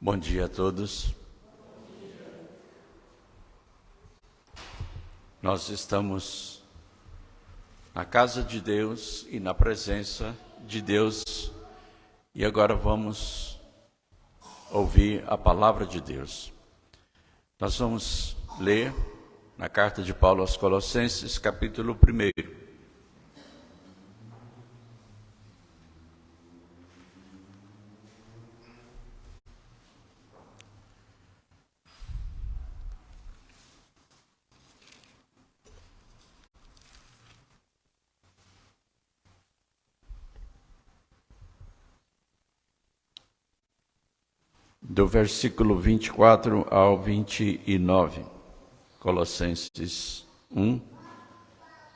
Bom dia a todos. Nós estamos na casa de Deus e na presença de Deus e agora vamos ouvir a palavra de Deus. Nós vamos ler na carta de Paulo aos Colossenses, capítulo 1. Do versículo 24 ao 29, Colossenses 1,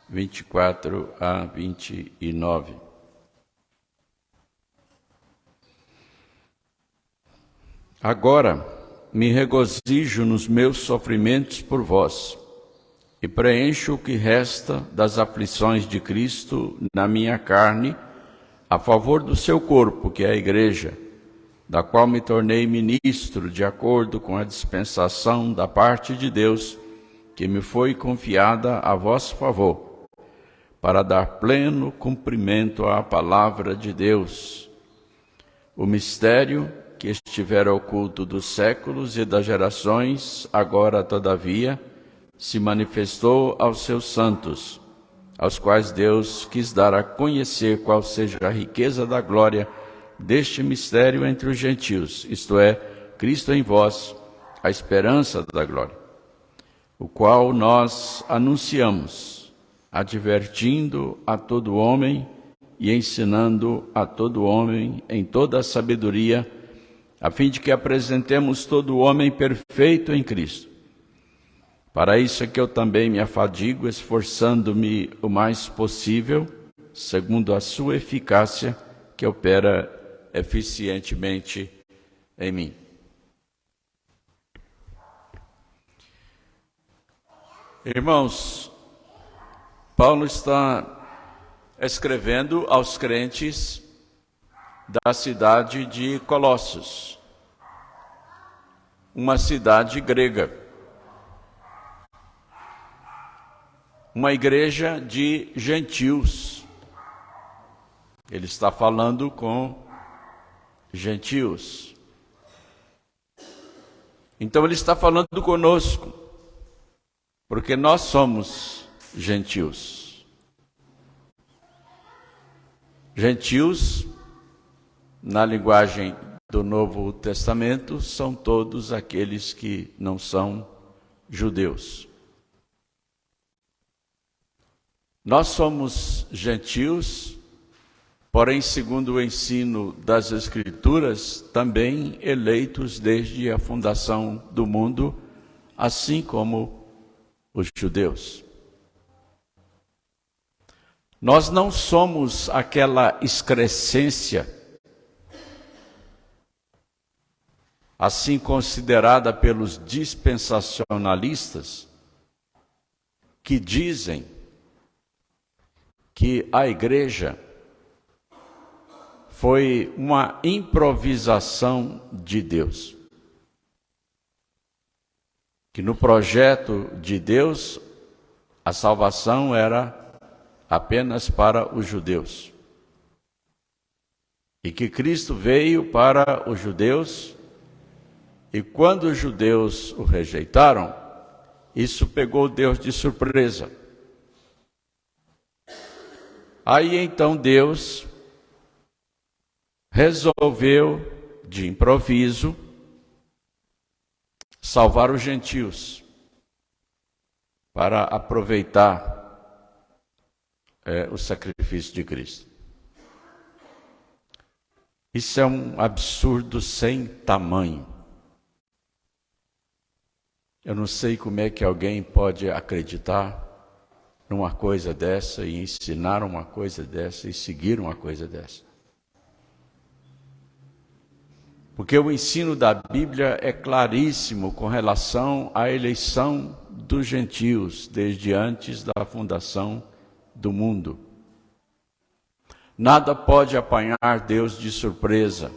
24 a 29. Agora me regozijo nos meus sofrimentos por vós, e preencho o que resta das aflições de Cristo na minha carne, a favor do seu corpo, que é a Igreja, da qual me tornei ministro de acordo com a dispensação da parte de Deus, que me foi confiada a vosso favor, para dar pleno cumprimento à palavra de Deus, o mistério que estivera oculto dos séculos e das gerações, agora, todavia, se manifestou aos seus santos, aos quais Deus quis dar a conhecer qual seja a riqueza da glória deste mistério entre os gentios, isto é, Cristo em vós, a esperança da glória, o qual nós anunciamos, advertindo a todo homem e ensinando a todo homem em toda a sabedoria, a fim de que apresentemos todo homem perfeito em Cristo. Para isso é que eu também me afadigo, esforçando-me o mais possível, segundo a sua eficácia, que opera eficientemente em mim. Irmãos, Paulo está escrevendo aos crentes da cidade de Colossos, uma cidade grega, uma igreja de gentios. Ele está falando com gentios. Então ele está falando conosco, porque nós somos gentios. Gentios, na linguagem do Novo Testamento, são todos aqueles que não são judeus. Nós somos gentios, porém, segundo o ensino das Escrituras, também eleitos desde a fundação do mundo, assim como os judeus. Nós não somos aquela excrescência, assim considerada pelos dispensacionalistas, que dizem que a igreja foi uma improvisação de Deus. Que no projeto de Deus, a salvação era apenas para os judeus. E que Cristo veio para os judeus, e quando os judeus o rejeitaram, isso pegou Deus de surpresa. Aí então Deus resolveu, de improviso, salvar os gentios, para aproveitar o sacrifício de Cristo. Isso é um absurdo sem tamanho. Eu não sei como é que alguém pode acreditar numa coisa dessa e ensinar uma coisa dessa e seguir uma coisa dessa. Porque o ensino da Bíblia é claríssimo com relação à eleição dos gentios desde antes da fundação do mundo. Nada pode apanhar Deus de surpresa.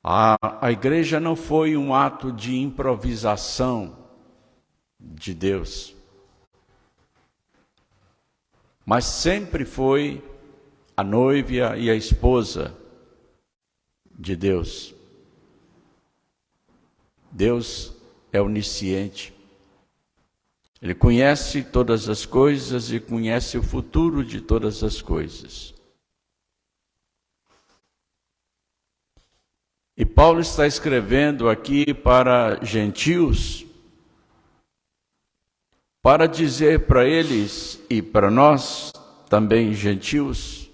A igreja não foi um ato de improvisação de Deus, mas sempre foi a noiva e a esposa de Deus. Deus é onisciente. Ele conhece todas as coisas e conhece o futuro de todas as coisas. E Paulo está escrevendo aqui para gentios, para dizer para eles e para nós, também gentios,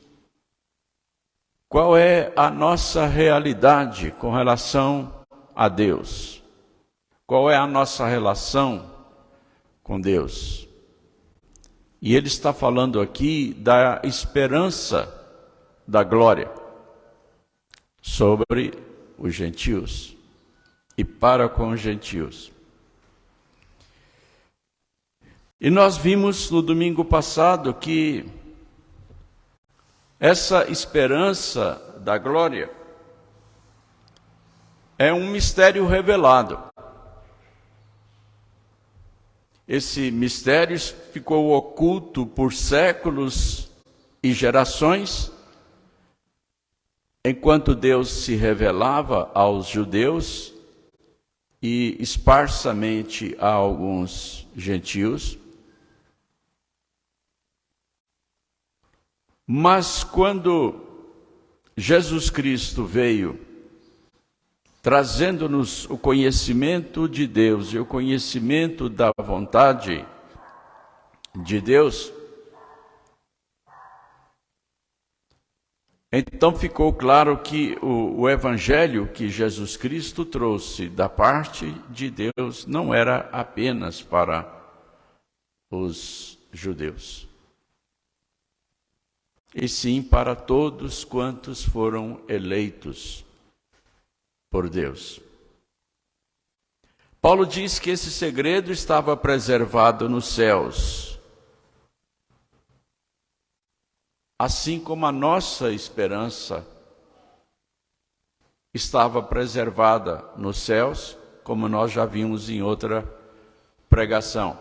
qual é a nossa realidade com relação a Deus. Qual é a nossa relação com Deus? E ele está falando aqui da esperança da glória sobre os gentios e para com os gentios. E nós vimos no domingo passado que essa esperança da glória é um mistério revelado. Esse mistério ficou oculto por séculos e gerações, enquanto Deus se revelava aos judeus e esparsamente a alguns gentios. Mas quando Jesus Cristo veio, trazendo-nos o conhecimento de Deus e o conhecimento da vontade de Deus, então ficou claro que o evangelho que Jesus Cristo trouxe da parte de Deus não era apenas para os judeus, e sim para todos quantos foram eleitos por Deus. Paulo diz que esse segredo estava preservado nos céus, assim como a nossa esperança estava preservada nos céus, como nós já vimos em outra pregação.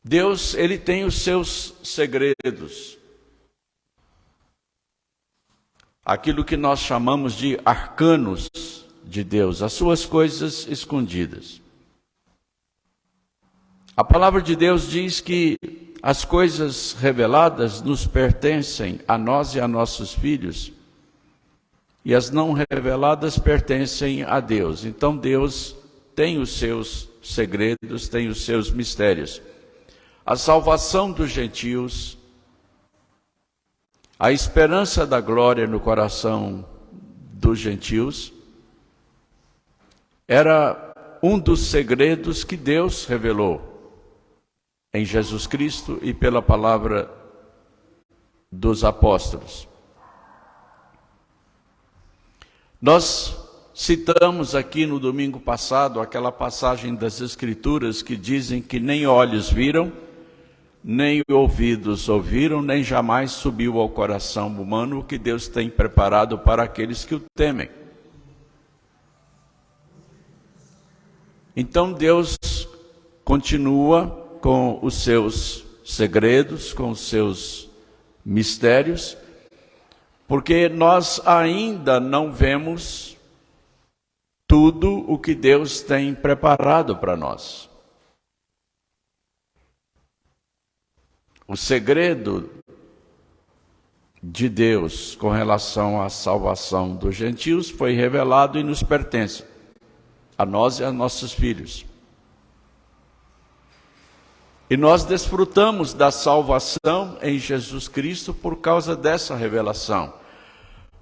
Deus, ele tem os seus segredos. Aquilo que nós chamamos de arcanos de Deus, as suas coisas escondidas. A palavra de Deus diz que as coisas reveladas nos pertencem a nós e a nossos filhos, e as não reveladas pertencem a Deus. Então Deus tem os seus segredos, tem os seus mistérios. A salvação dos gentios, a esperança da glória no coração dos gentios, era um dos segredos que Deus revelou em Jesus Cristo e pela palavra dos apóstolos. Nós citamos aqui no domingo passado aquela passagem das Escrituras que dizem que nem olhos viram, nem ouvidos ouviram, nem jamais subiu ao coração humano o que Deus tem preparado para aqueles que o temem. Então Deus continua com os seus segredos, com os seus mistérios, porque nós ainda não vemos tudo o que Deus tem preparado para nós. O segredo de Deus com relação à salvação dos gentios foi revelado e nos pertence, a nós e a nossos filhos. E nós desfrutamos da salvação em Jesus Cristo por causa dessa revelação.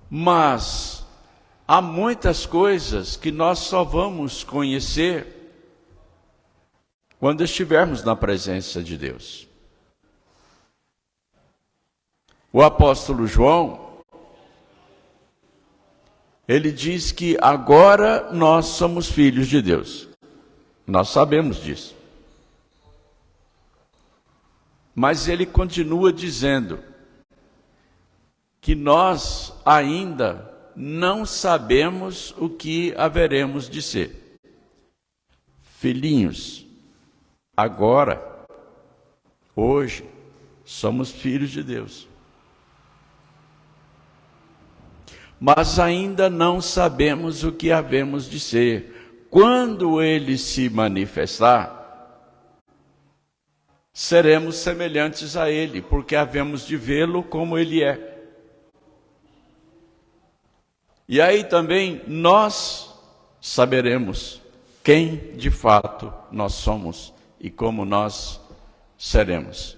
Mas há muitas coisas que nós só vamos conhecer quando estivermos na presença de Deus. O apóstolo João, ele diz que agora nós somos filhos de Deus. Nós sabemos disso. Mas ele continua dizendo que nós ainda não sabemos o que haveremos de ser. Filhinhos, agora, hoje, somos filhos de Deus. Mas ainda não sabemos o que havemos de ser. Quando Ele se manifestar, seremos semelhantes a Ele, porque havemos de vê-lo como Ele é. E aí também nós saberemos quem de fato nós somos e como nós seremos.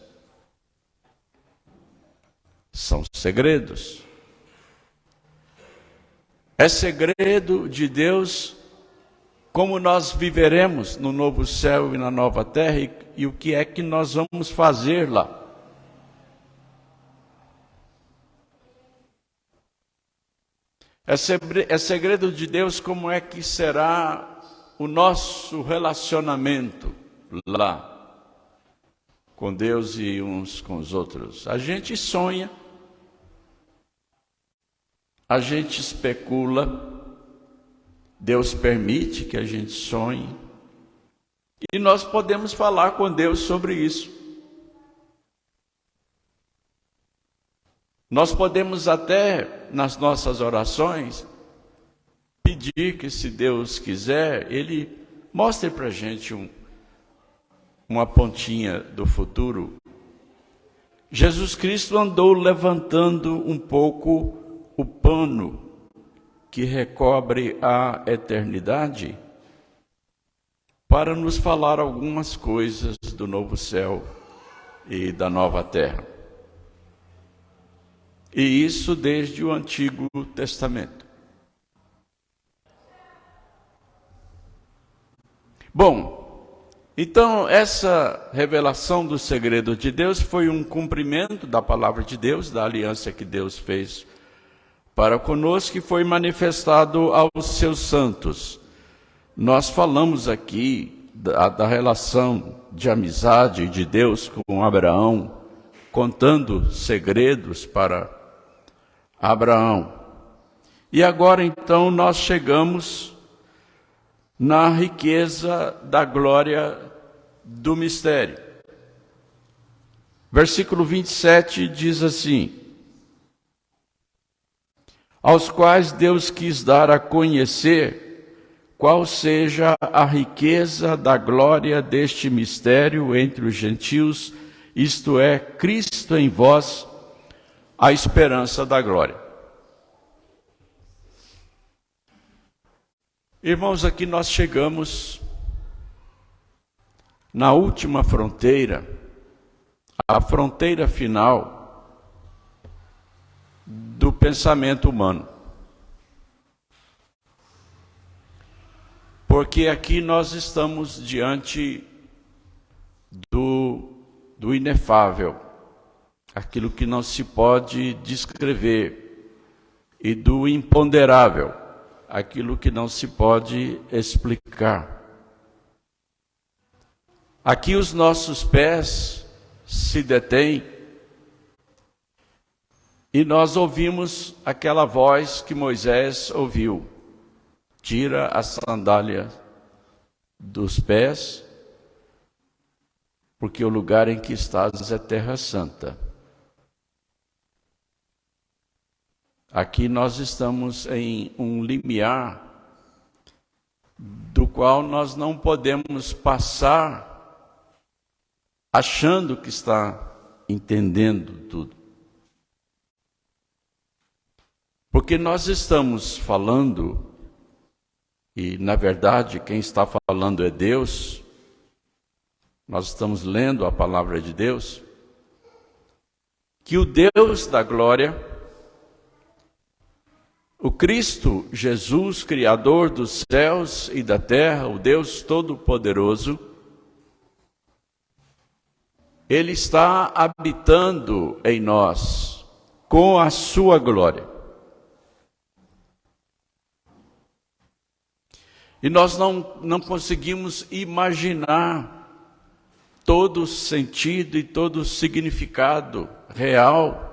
São segredos. É segredo de Deus como nós viveremos no novo céu e na nova terra e o que é que nós vamos fazer lá. É segredo de Deus como é que será o nosso relacionamento lá com Deus e uns com os outros. A gente sonha, a gente especula, Deus permite que a gente sonhe, e nós podemos falar com Deus sobre isso. Nós podemos até, nas nossas orações, pedir que, se Deus quiser, Ele mostre para a gente uma pontinha do futuro. Jesus Cristo andou levantando um pouco o pano que recobre a eternidade para nos falar algumas coisas do novo céu e da nova terra. E isso desde o Antigo Testamento. Bom, então essa revelação do segredo de Deus foi um cumprimento da palavra de Deus, da aliança que Deus fez para conosco, que foi manifestado aos seus santos. Nós falamos aqui da relação de amizade de Deus com Abraão, contando segredos para Abraão. E agora então nós chegamos na riqueza da glória do mistério. Versículo 27 diz assim: aos quais Deus quis dar a conhecer qual seja a riqueza da glória deste mistério entre os gentios, isto é, Cristo em vós, a esperança da glória. Irmãos, aqui nós chegamos na última fronteira, a fronteira final do pensamento humano. Porque aqui nós estamos diante do inefável, aquilo que não se pode descrever, e do imponderável, aquilo que não se pode explicar. Aqui os nossos pés se detêm e nós ouvimos aquela voz que Moisés ouviu: tira a sandália dos pés, porque o lugar em que estás é terra santa. Aqui nós estamos em um limiar do qual nós não podemos passar achando que está entendendo tudo. Porque nós estamos falando, e na verdade quem está falando é Deus, nós estamos lendo a palavra de Deus, que o Deus da glória, o Cristo Jesus, Criador dos céus e da terra, o Deus Todo-Poderoso, Ele está habitando em nós com a sua glória. E nós não conseguimos imaginar todo o sentido e todo o significado real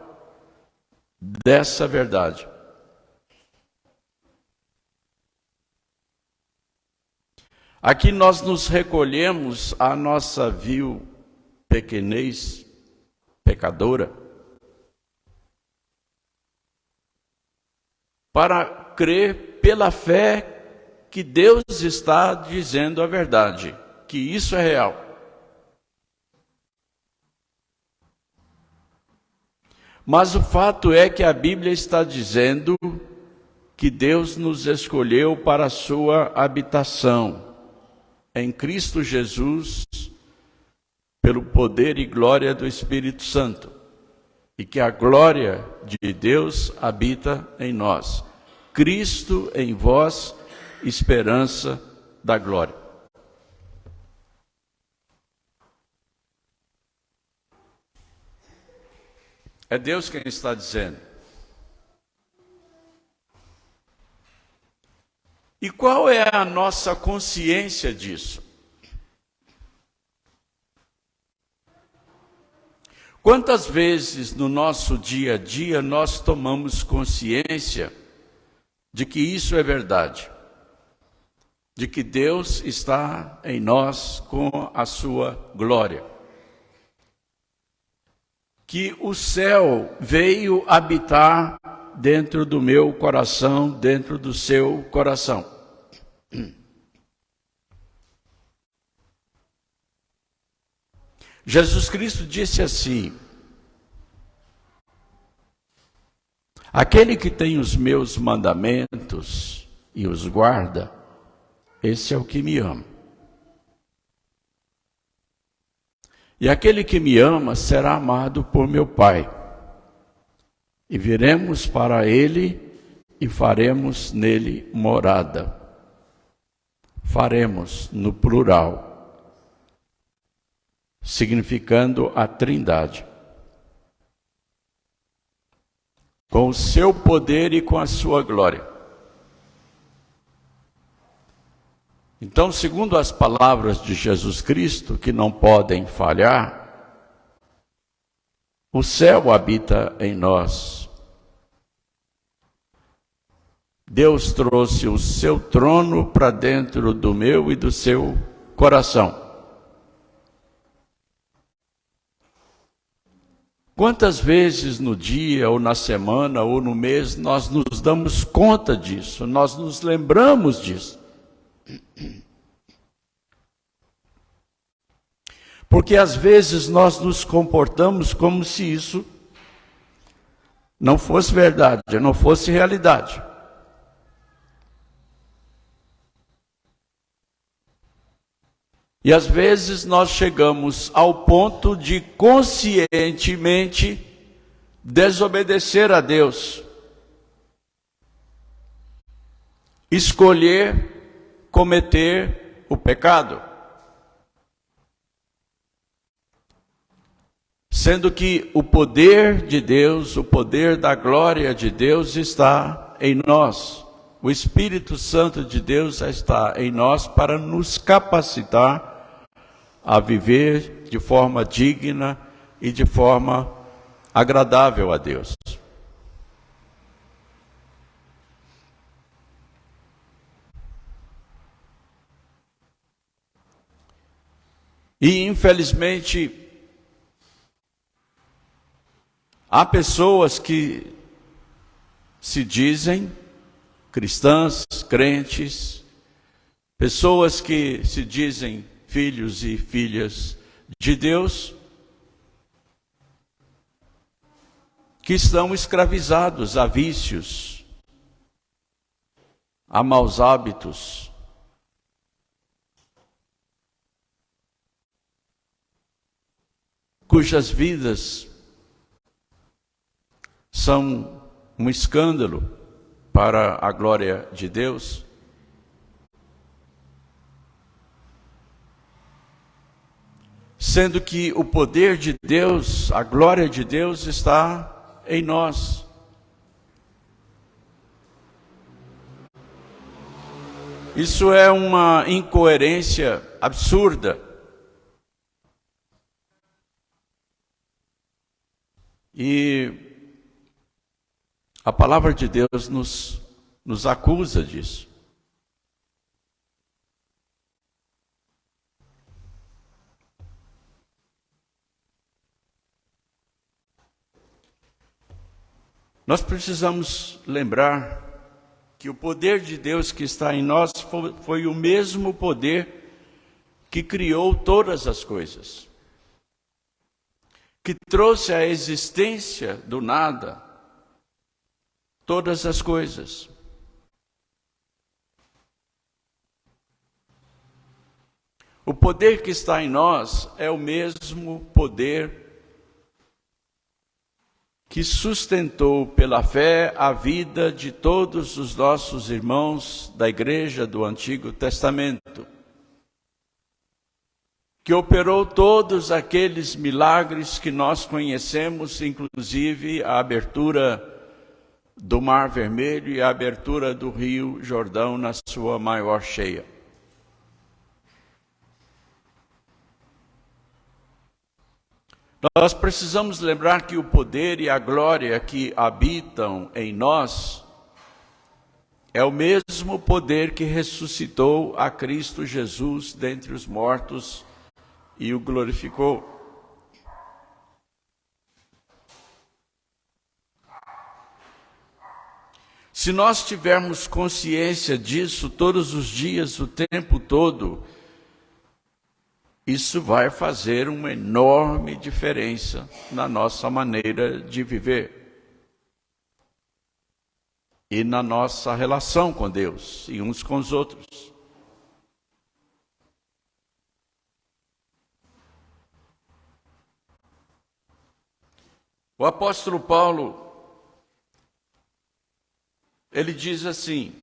dessa verdade. Aqui nós nos recolhemos à nossa vil pequenez pecadora para crer pela fé que Deus está dizendo a verdade, que isso é real. Mas o fato é que a Bíblia está dizendo que Deus nos escolheu para a sua habitação em Cristo Jesus, pelo poder e glória do Espírito Santo, e que a glória de Deus habita em nós. Cristo em vós, esperança da glória. É Deus quem está dizendo. E qual é a nossa consciência disso? Quantas vezes no nosso dia a dia nós tomamos consciência de que isso é verdade? De que Deus está em nós com a sua glória? Que o céu veio habitar dentro do meu coração, dentro do seu coração. Jesus Cristo disse assim: aquele que tem os meus mandamentos e os guarda, esse é o que me ama. E aquele que me ama será amado por meu Pai. E viremos para ele e faremos nele morada. Faremos no plural, significando a Trindade. Com o seu poder e com a sua glória. Então, segundo as palavras de Jesus Cristo, que não podem falhar, o céu habita em nós. Deus trouxe o seu trono para dentro do meu e do seu coração. Quantas vezes no dia, ou na semana, ou no mês, nós nos damos conta disso, nós nos lembramos disso? Porque às vezes nós nos comportamos como se isso não fosse verdade, não fosse realidade. E às vezes nós chegamos ao ponto de conscientemente desobedecer a Deus, escolher cometer o pecado. Sendo que o poder de Deus, o poder da glória de Deus está em nós. O Espírito Santo de Deus está em nós para nos capacitar a viver de forma digna e de forma agradável a Deus. E infelizmente há pessoas que se dizem cristãs, crentes, pessoas que se dizem filhos e filhas de Deus, que estão escravizados a vícios, a maus hábitos, cujas vidas são um escândalo para a glória de Deus. Sendo que o poder de Deus, a glória de Deus está em nós. Isso é uma incoerência absurda. E A palavra de Deus nos acusa disso. Nós precisamos lembrar que o poder de Deus que está em nós foi o mesmo poder que criou todas as coisas, que trouxe à existência do nada todas as coisas. O poder que está em nós é o mesmo poder que sustentou pela fé a vida de todos os nossos irmãos da igreja do Antigo Testamento, que operou todos aqueles milagres que nós conhecemos, inclusive a abertura do Mar Vermelho e a abertura do Rio Jordão na sua maior cheia. Nós precisamos lembrar que o poder e a glória que habitam em nós é o mesmo poder que ressuscitou a Cristo Jesus dentre os mortos e o glorificou. Se nós tivermos consciência disso todos os dias, o tempo todo, isso vai fazer uma enorme diferença na nossa maneira de viver e na nossa relação com Deus e uns com os outros. O apóstolo Paulo, ele diz assim: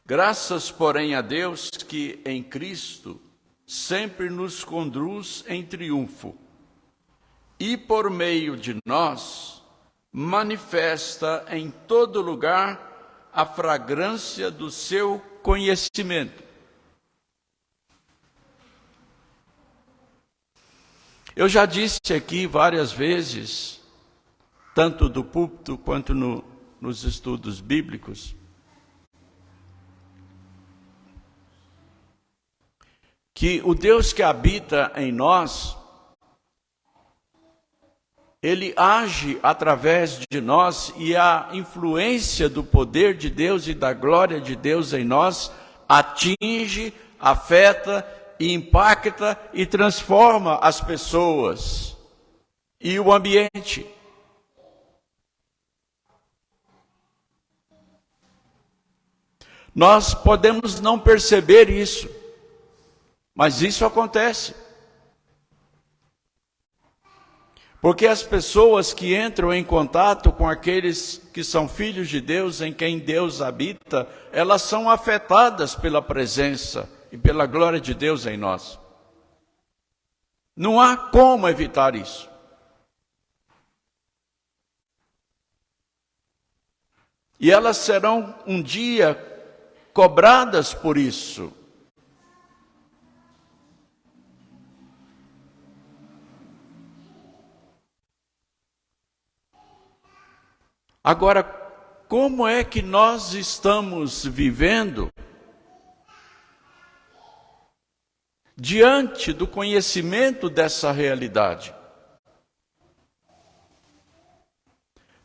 graças, porém, a Deus que em Cristo sempre nos conduz em triunfo e por meio de nós manifesta em todo lugar a fragrância do seu conhecimento. Eu já disse aqui várias vezes, tanto do púlpito quanto nos estudos bíblicos, que o Deus que habita em nós, Ele age através de nós e a influência do poder de Deus e da glória de Deus em nós atinge, afeta e impacta e transforma as pessoas e o ambiente. Nós podemos não perceber isso, mas isso acontece. Porque as pessoas que entram em contato com aqueles que são filhos de Deus, em quem Deus habita, elas são afetadas pela presença e pela glória de Deus em nós. Não há como evitar isso. E elas serão um dia cobradas por isso. Agora, como é que nós estamos vivendo diante do conhecimento dessa realidade?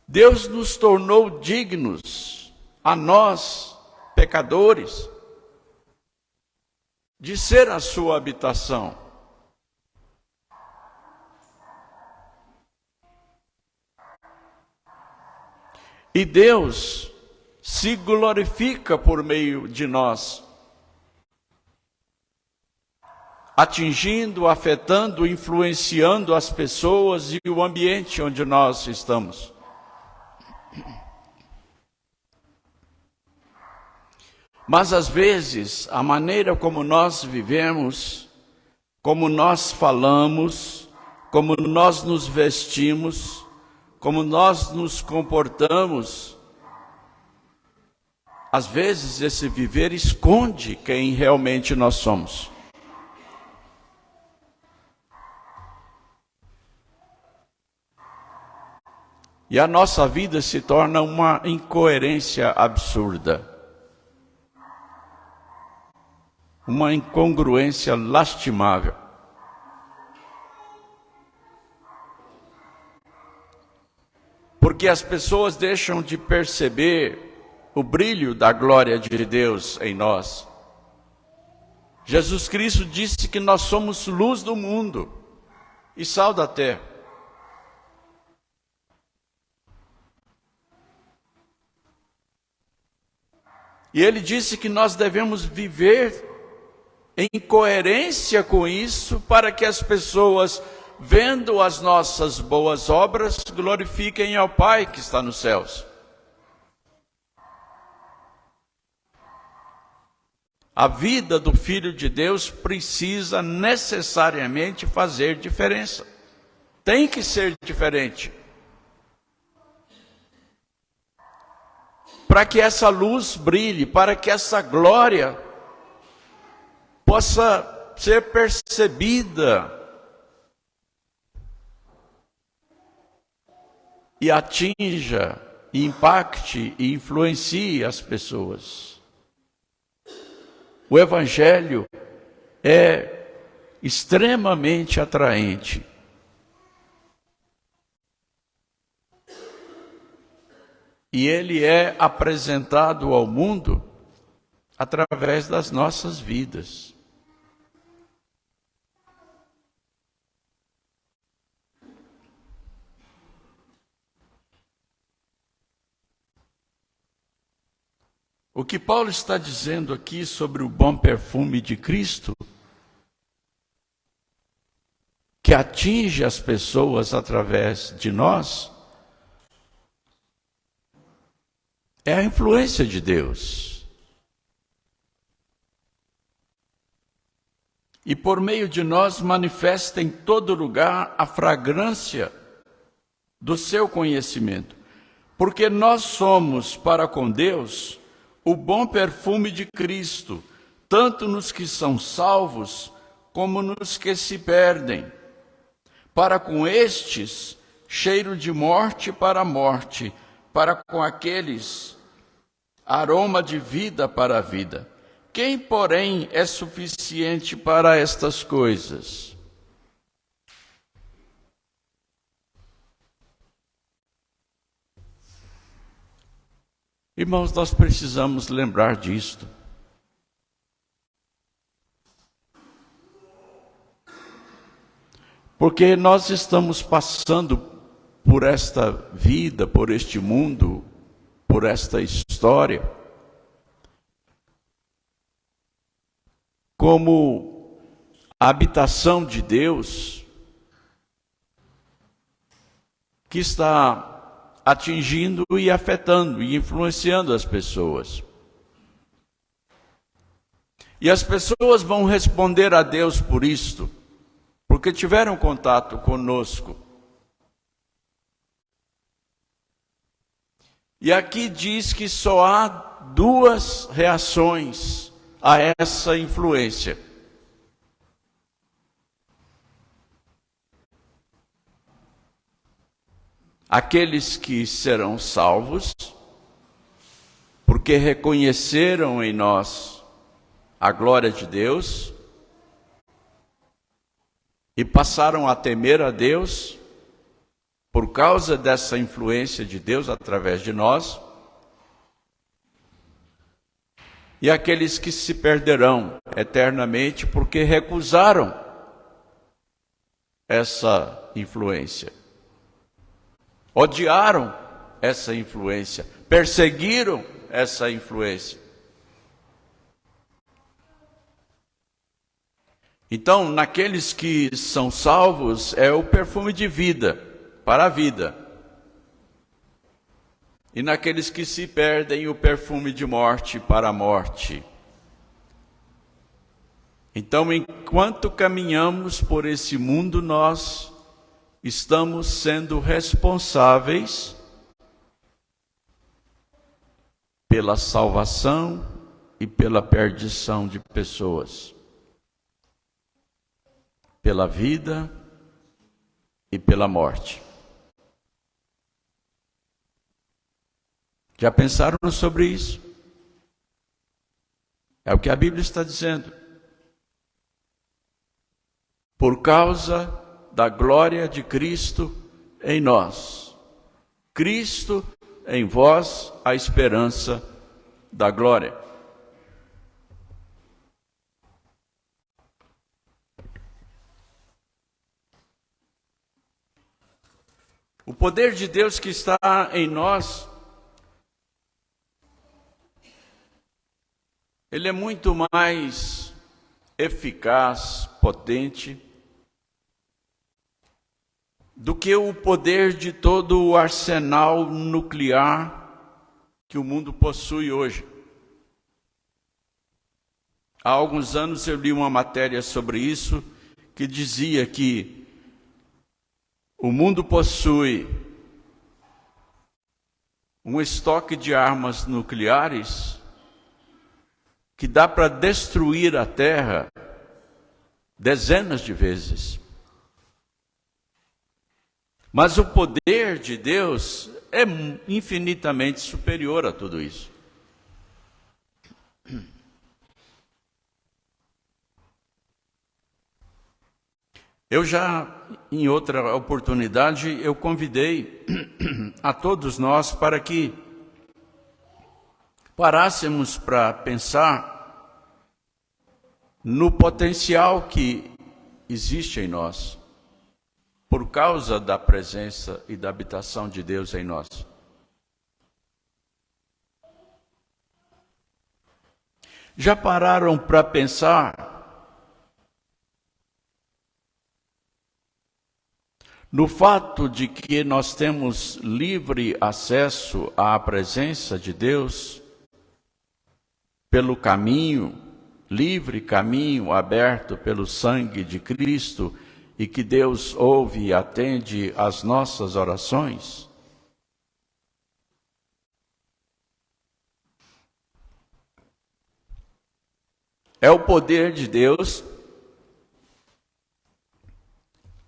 Deus nos tornou dignos, a nós, pecadores, de ser a sua habitação. E Deus se glorifica por meio de nós, atingindo, afetando, influenciando as pessoas e o ambiente onde nós estamos. Mas às vezes, a maneira como nós vivemos, como nós falamos, como nós nos vestimos, como nós nos comportamos, às vezes esse viver esconde quem realmente nós somos. E a nossa vida se torna uma incoerência absurda. Uma incongruência lastimável. Porque as pessoas deixam de perceber o brilho da glória de Deus em nós. Jesus Cristo disse que nós somos luz do mundo e sal da terra. E ele disse que nós devemos viver em coerência com isso, para que as pessoas, vendo as nossas boas obras, glorifiquem ao Pai que está nos céus. A vida do Filho de Deus precisa necessariamente fazer diferença. Tem que ser diferente. Para que essa luz brilhe, para que essa glória possa ser percebida e atinja, e impacte e influencie as pessoas. O Evangelho é extremamente atraente. E ele é apresentado ao mundo através das nossas vidas. O que Paulo está dizendo aqui sobre o bom perfume de Cristo, que atinge as pessoas através de nós, é a influência de Deus. E por meio de nós manifesta em todo lugar a fragrância do seu conhecimento. Porque nós somos para com Deus o bom perfume de Cristo, tanto nos que são salvos, como nos que se perdem. Para com estes, cheiro de morte para a morte, para com aqueles, aroma de vida para a vida. Quem, porém, é suficiente para estas coisas? Irmãos, nós precisamos lembrar disto. Porque nós estamos passando por esta vida, por este mundo, por esta história, como a habitação de Deus, que está atingindo e afetando e influenciando as pessoas. E as pessoas vão responder a Deus por isto, porque tiveram contato conosco. E aqui diz que só há duas reações a essa influência. Aqueles que serão salvos, porque reconheceram em nós a glória de Deus e passaram a temer a Deus por causa dessa influência de Deus através de nós. E aqueles que se perderão eternamente porque recusaram essa influência. Odiaram essa influência, perseguiram essa influência. Então, naqueles que são salvos, é o perfume de vida, para a vida. E naqueles que se perdem, o perfume de morte, para a morte. Então, enquanto caminhamos por esse mundo, nós estamos sendo responsáveis pela salvação e pela perdição de pessoas, pela vida e pela morte. Já pensaram sobre isso? É o que a Bíblia está dizendo. Por causa da glória de Cristo em nós. Cristo em vós, a esperança da glória. O poder de Deus que está em nós, ele é muito mais eficaz, potente, do que o poder de todo o arsenal nuclear que o mundo possui hoje. Há alguns anos eu li uma matéria sobre isso, que dizia que o mundo possui um estoque de armas nucleares que dá para destruir a Terra dezenas de vezes. Mas o poder de Deus é infinitamente superior a tudo isso. Eu já, em outra oportunidade, eu convidei a todos nós para que parássemos para pensar no potencial que existe em nós, por causa da presença e da habitação de Deus em nós. Já pararam para pensar no fato de que nós temos livre acesso à presença de Deus pelo caminho, livre caminho aberto pelo sangue de Cristo, e que Deus ouve e atende às nossas orações? É o poder de Deus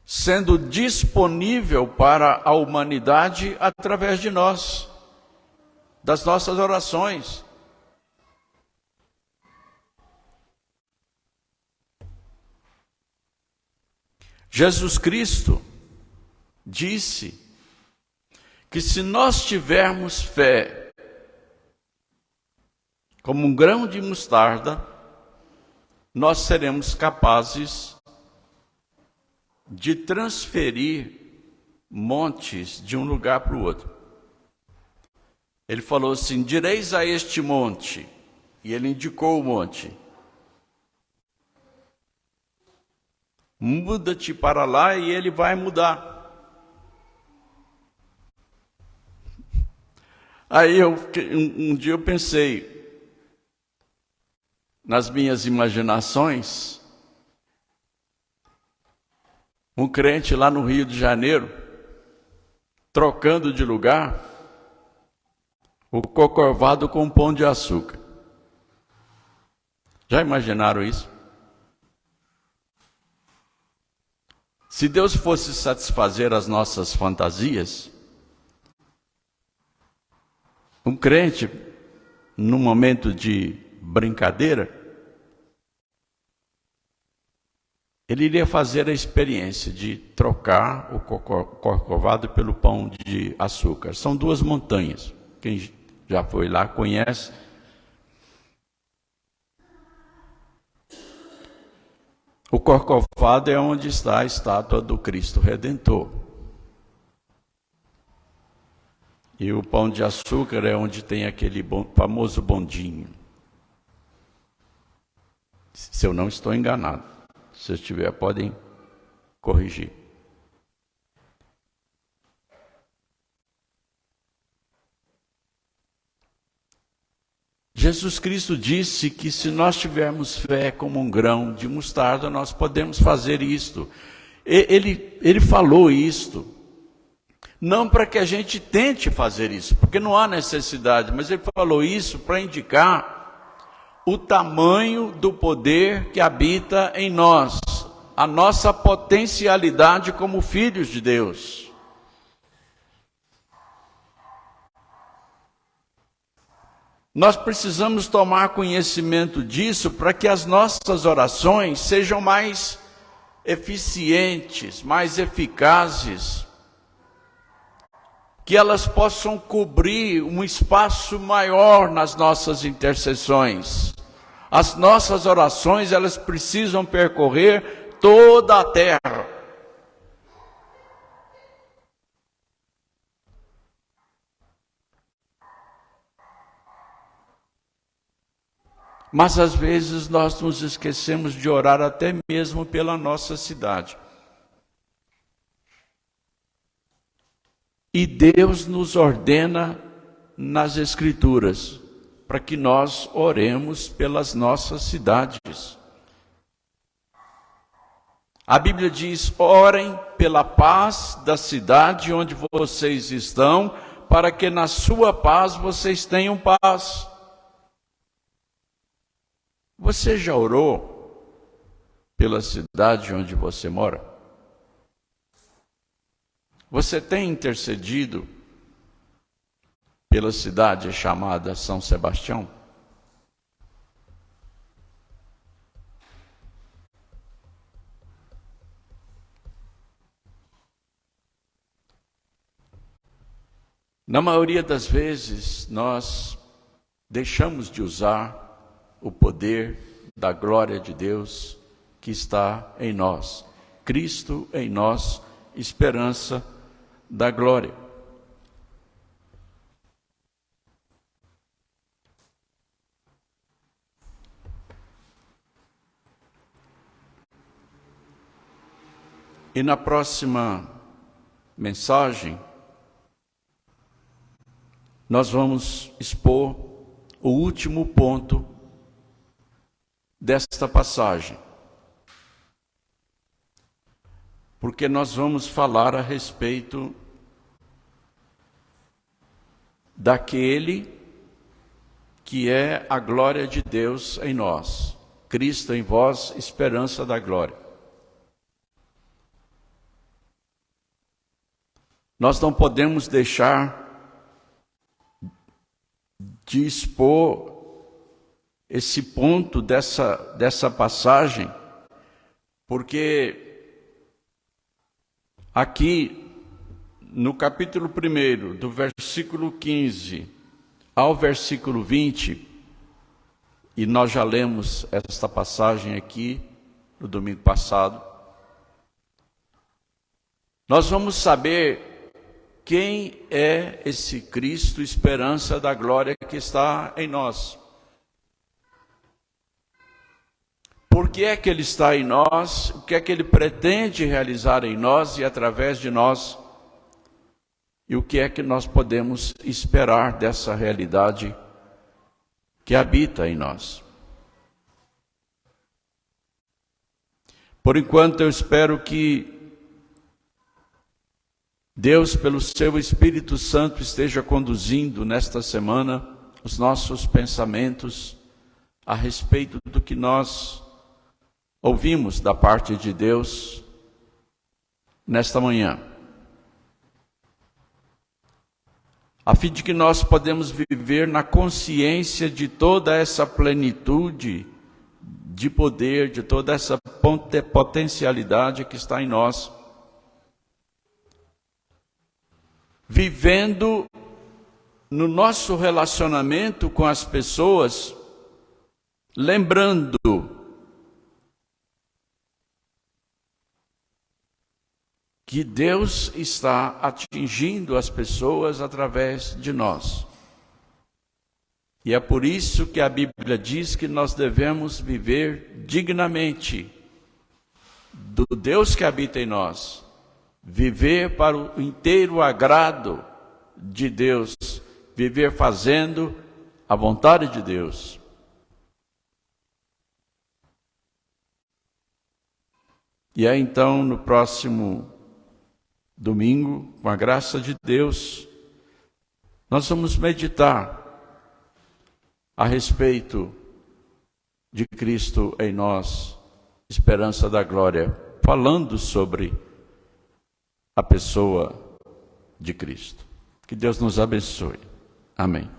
sendo disponível para a humanidade através de nós, das nossas orações. Jesus Cristo disse que se nós tivermos fé como um grão de mostarda, nós seremos capazes de transferir montes de um lugar para o outro. Ele falou assim: direis a este monte, e ele indicou o monte, muda-te para lá, e ele vai mudar. Aí um dia eu pensei, nas minhas imaginações, um crente lá no Rio de Janeiro, trocando de lugar, o Corcovado com pão de açúcar. Já imaginaram isso? Se Deus fosse satisfazer as nossas fantasias, um crente, num momento de brincadeira, ele iria fazer a experiência de trocar o Corcovado pelo pão de açúcar. São duas montanhas. Quem já foi lá conhece. O Corcovado é onde está a estátua do Cristo Redentor. E o pão de açúcar é onde tem aquele famoso bondinho. Se eu não estou enganado. Se eu estiver, podem corrigir. Jesus Cristo disse que se nós tivermos fé como um grão de mostarda, nós podemos fazer isto. Ele falou isto, não para que a gente tente fazer isso, porque não há necessidade, mas ele falou isso para indicar o tamanho do poder que habita em nós, a nossa potencialidade como filhos de Deus. Nós precisamos tomar conhecimento disso para que as nossas orações sejam mais eficientes, mais eficazes, que elas possam cobrir um espaço maior nas nossas intercessões. As nossas orações, elas precisam percorrer toda a terra. Mas às vezes nós nos esquecemos de orar até mesmo pela nossa cidade. E Deus nos ordena nas Escrituras para que nós oremos pelas nossas cidades. A Bíblia diz: orem pela paz da cidade onde vocês estão, para que na sua paz vocês tenham paz. Você já orou pela cidade onde você mora? Você tem intercedido pela cidade chamada São Sebastião? Na maioria das vezes, nós deixamos de usar o poder da glória de Deus que está em nós. Cristo em nós, esperança da glória. E na próxima mensagem, nós vamos expor o último ponto desta passagem, porque nós vamos falar a respeito daquele que é a glória de Deus em nós, Cristo em vós, esperança da glória. Nós não podemos deixar de expor esse ponto dessa passagem, porque aqui no capítulo 1, do versículo 15 ao versículo 20, e nós já lemos esta passagem aqui no domingo passado, nós vamos saber quem é esse Cristo, esperança da glória que está em nós. Por que é que Ele está em nós? O que é que Ele pretende realizar em nós e através de nós? E o que é que nós podemos esperar dessa realidade que habita em nós? Por enquanto, eu espero que Deus, pelo seu Espírito Santo, esteja conduzindo nesta semana os nossos pensamentos a respeito do que nós ouvimos da parte de Deus nesta manhã, a fim de que nós podemos viver na consciência de toda essa plenitude de poder, de toda essa potencialidade que está em nós, vivendo no nosso relacionamento com as pessoas, lembrando que Deus está atingindo as pessoas através de nós. E é por isso que a Bíblia diz que nós devemos viver dignamente do Deus que habita em nós, viver para o inteiro agrado de Deus, viver fazendo a vontade de Deus. E aí então, no próximo domingo, com a graça de Deus, nós vamos meditar a respeito de Cristo em nós, esperança da glória, falando sobre a pessoa de Cristo. Que Deus nos abençoe. Amém.